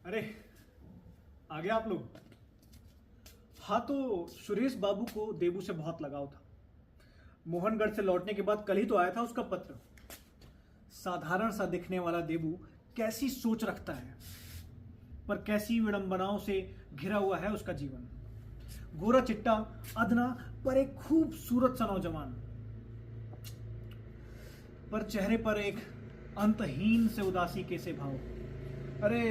अरे आ गया आप लोग। हाँ तो सुरेश बाबू को देबू से बहुत लगाव था। मोहनगढ़ से लौटने के बाद कल ही तो आया था उसका पत्र। साधारण सा दिखने वाला देबू कैसी सोच रखता है, पर कैसी विडंबनाओं से घिरा हुआ है उसका जीवन। गोरा चिट्टा अदना पर एक खूबसूरत सा नौजवान, पर चेहरे पर एक अंतहीन से उदासी के से भाव। अरे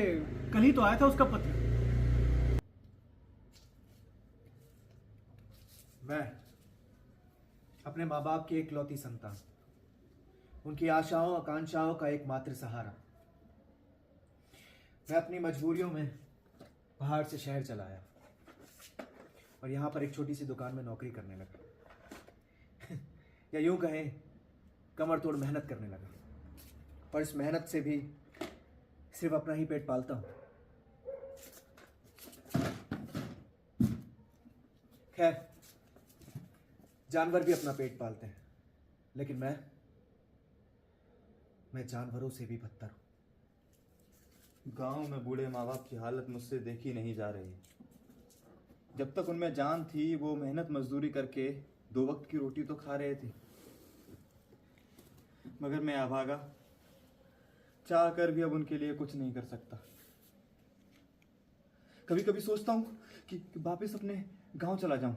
कल ही तो आया था उसका पत्र। मैं अपने माँ बाप की एकलौती संतान, उनकी आशाओं आकांक्षाओं का एकमात्र सहारा। मैं अपनी मजबूरियों में पहाड़ से शहर चला आया और यहाँ पर एक छोटी सी दुकान में नौकरी करने लगा या यूं कहें कमर तोड़ मेहनत करने लगा। और इस मेहनत से भी सिर्फ अपना ही पेट पालता हूँ। खैर, जानवर भी अपना पेट पालते हैं, लेकिन मैं जानवरों से भी बदतर हूं। गांव में बूढ़े माँ बाप की हालत मुझसे देखी नहीं जा रही। जब तक उनमें जान थी वो मेहनत मजदूरी करके 2 वक्त की रोटी तो खा रहे थे, मगर मैं अभागा चाह कर भी अब उनके लिए कुछ नहीं कर सकता। कभी कभी सोचता हूँ कि वापस अपने गांव चला जाऊं,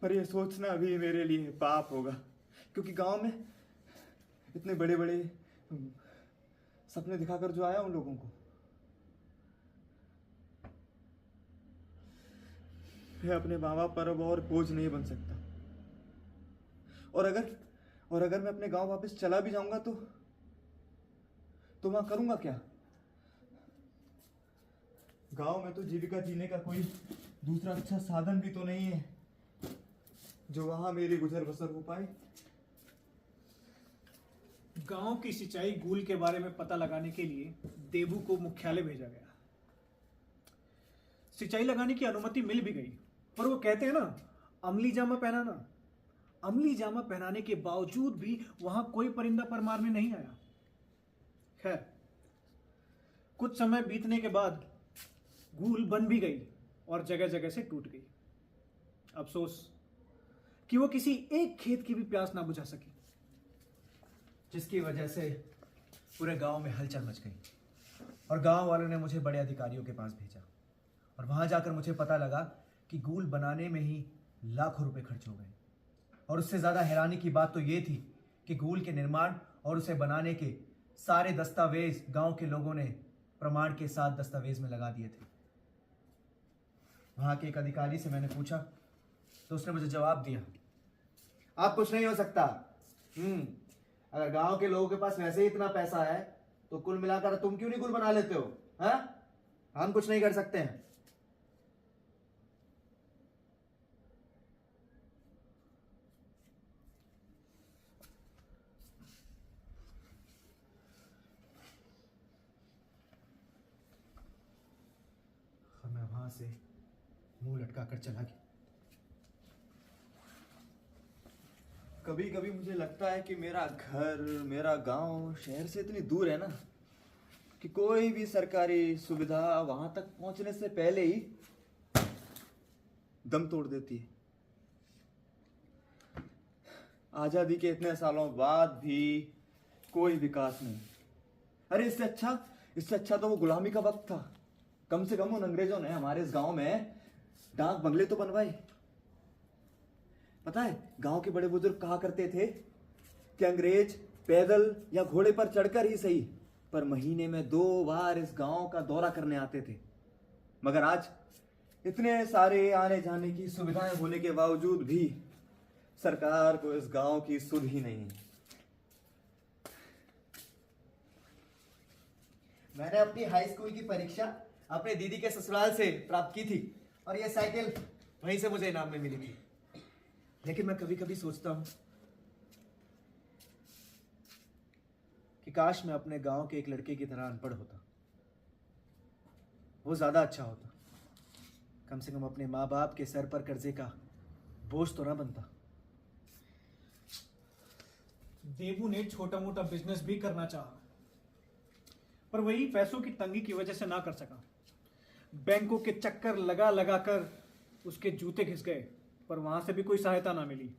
पर यह सोचना भी मेरे लिए पाप होगा, क्योंकि गांव में इतने बड़े बड़े सपने दिखाकर जो आया उन लोगों को, मैं अपने माँ बाप पर अब और बोझ नहीं बन सकता। और अगर मैं अपने गांव वापस चला भी जाऊंगा तो वहां करूंगा क्या? गांव में तो जीविका जीने का कोई दूसरा अच्छा साधन भी तो नहीं है जो वहां मेरी गुजर बसर हो पाए। गांव की सिंचाई गूल के बारे में पता लगाने के लिए देबू को मुख्यालय भेजा गया। सिंचाई लगाने की अनुमति मिल भी गई, पर वो कहते हैं ना, अमली जामा पहनाना। अमली जामा पहनाने के बावजूद भी वहां कोई परिंदा पर मारने नहीं आया। खैर, कुछ समय बीतने के बाद गूल बन भी गई और जगह जगह से टूट गई। अफसोस कि वो किसी एक खेत की भी प्यास ना बुझा सकी, जिसकी वजह से पूरे गांव में हलचल मच गई और गांव वालों ने मुझे बड़े अधिकारियों के पास भेजा। और वहां जाकर मुझे पता लगा कि गूल बनाने में ही लाखों रुपए खर्च हो गए। और उससे ज्यादा हैरानी की बात तो ये थी कि गूल के निर्माण और उसे बनाने के सारे दस्तावेज गांव के लोगों ने प्रमाण के साथ दस्तावेज में लगा दिए थे। वहां के एक अधिकारी से मैंने पूछा तो उसने मुझे जवाब दिया, आप कुछ नहीं हो सकता। अगर गांव के लोगों के पास वैसे ही इतना पैसा है तो कुल मिलाकर तुम क्यों नहीं गुल बना लेते हो? हाँ, हम कुछ नहीं कर सकते हैं। और मैं वहां से मुंह लटकाकर चला गया। कभी कभी मुझे लगता है कि मेरा घर, मेरा गांव शहर से इतनी दूर है ना कि कोई भी सरकारी सुविधा वहां तक पहुंचने से पहले ही दम तोड़ देती है। आजादी के इतने सालों बाद भी कोई विकास नहीं। अरे इससे अच्छा तो वो गुलामी का वक्त था। कम से कम उन अंग्रेजों ने हमारे इस गांव में डाक बंगले तो बनवाए। पता है, गांव के बड़े बुजुर्ग कहा करते थे कि अंग्रेज पैदल या घोड़े पर चढ़कर ही सही, पर महीने में 2 बार इस गांव का दौरा करने आते थे। मगर आज इतने सारे आने जाने की सुविधाएं होने के बावजूद भी सरकार को इस गांव की सुध ही नहीं है। मैंने अपनी हाई स्कूल की परीक्षा अपने दीदी के ससुराल से प्राप्त की थी और यह साइकिल वहीं से मुझे इनाम में मिली थी। लेकिन मैं कभी कभी सोचता हूं कि काश मैं अपने गांव के एक लड़के की तरह अनपढ़ होता, वो ज्यादा अच्छा होता। कम से कम अपने माँ बाप के सर पर कर्जे का बोझ तो ना बनता। देबू ने छोटा मोटा बिजनेस भी करना चाहा, पर वही पैसों की तंगी की वजह से ना कर सका। बैंकों के चक्कर लगा लगा कर उसके जूते घिस गए, पर वहां से भी कोई सहायता ना मिली।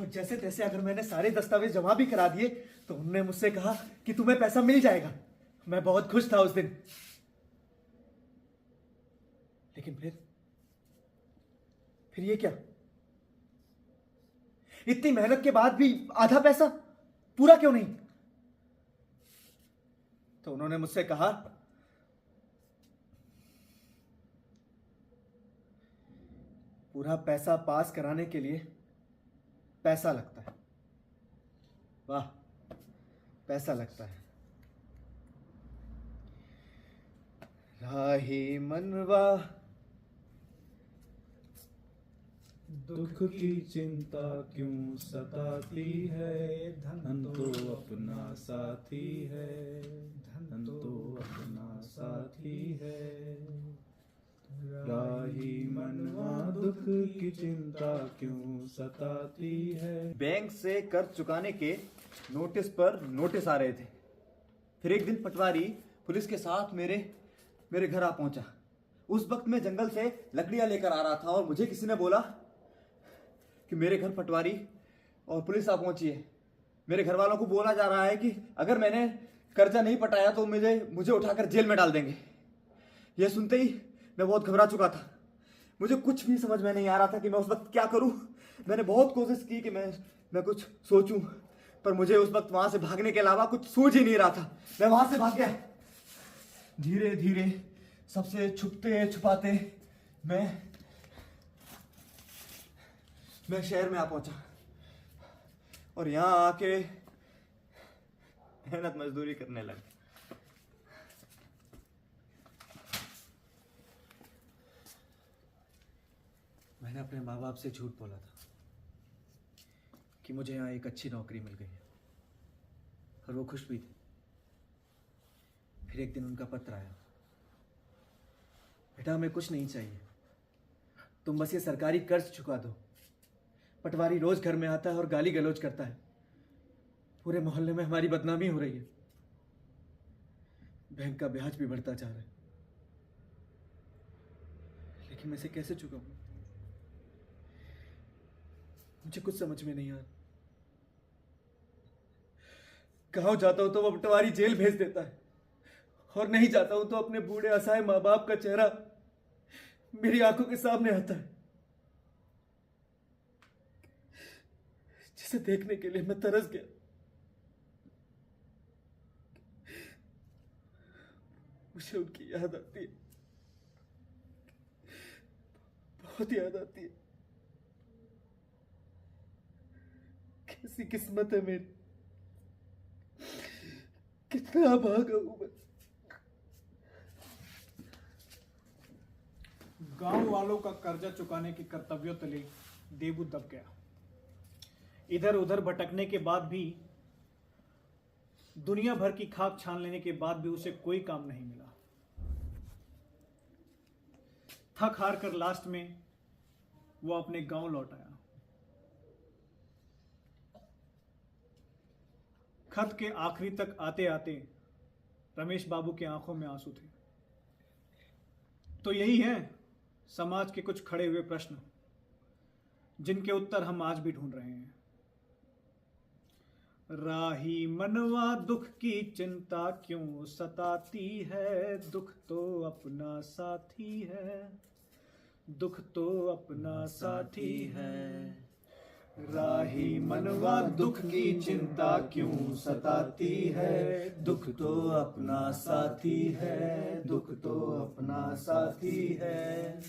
और जैसे तैसे अगर मैंने सारे दस्तावेज जमा भी करा दिए तो उन्होंने मुझसे कहा कि तुम्हें पैसा मिल जाएगा। मैं बहुत खुश था उस दिन, लेकिन फिर ये क्या? इतनी मेहनत के बाद भी आधा पैसा पूरा क्यों नहीं? तो उन्होंने मुझसे कहा, पूरा पैसा पास कराने के लिए पैसा लगता है। वाह, पैसा लगता है। राही मनवा दुख की चिंता क्यों सताती है, धन तो अपना साथी है, धन तो अपना साथी है। राही मनवा दुख की चिंता क्यों सताती है। बैंक से कर्ज चुकाने के नोटिस पर नोटिस आ रहे थे। फिर एक दिन पटवारी पुलिस के साथ मेरे घर आ पहुंचा। उस वक्त मैं जंगल से लकड़ियां लेकर आ रहा था और मुझे किसी ने बोला कि मेरे घर पटवारी और पुलिस आ पहुंची है। मेरे घर वालों को बोला जा रहा है कि अगर मैंने कर्जा नहीं पटाया तो मुझे उठाकर जेल में डाल देंगे। यह सुनते ही मैं बहुत घबरा चुका था। मुझे कुछ भी समझ में नहीं आ रहा था कि मैं उस वक्त क्या करूं। मैंने बहुत कोशिश की कि मैं कुछ सोचूं, पर मुझे उस वक्त वहां से भागने के अलावा कुछ सूझ ही नहीं रहा था। मैं वहां से भाग गया। धीरे धीरे सबसे छुपते छुपाते मैं शहर में आ पहुंचा और यहां आके मेहनत मजदूरी करने लगा। मैंने अपने माँ बाप से झूठ बोला था कि मुझे यहाँ एक अच्छी नौकरी मिल गई है, और वो खुश भी थे। फिर एक दिन उनका पत्र आया, बेटा हमें कुछ नहीं चाहिए, तुम बस ये सरकारी कर्ज चुका दो। पटवारी रोज घर में आता है और गाली गलौज करता है। पूरे मोहल्ले में हमारी बदनामी हो रही है। बैंक का ब्याज भी बढ़ता जा रहा है, लेकिन मैं इसे कैसे चुकाऊं? मुझे कुछ समझ में नहीं आ रहा। गांव जाता हूं तो वो पटवारी जेल भेज देता है, और नहीं जाता हूं तो अपने बूढ़े असहाय माँ बाप का चेहरा मेरी आंखों के सामने आता है, जिसे देखने के लिए मैं तरस गया। मुझे उनकी याद आती है, बहुत याद आती है। कैसी किस्मत है मेरी, कितना भागा हूं मैं। गांव वालों का कर्जा चुकाने के कर्तव्यों तले देबू दब गया। इधर उधर भटकने के बाद भी, दुनिया भर की खाक छान लेने के बाद भी उसे कोई काम नहीं मिला। थक हार कर लास्ट में वो अपने गांव लौट आया। खत के आखिरी तक आते आते रमेश बाबू की आंखों में आंसू थे। तो यही है समाज के कुछ खड़े हुए प्रश्न, जिनके उत्तर हम आज भी ढूंढ रहे हैं। राही मनवा दुख की चिंता क्यों सताती है, दुख तो अपना साथी है, दुख तो अपना साथी है। राही मनवा दुख की चिंता क्यों सताती है, दुख तो अपना साथी है, दुख तो अपना साथी है।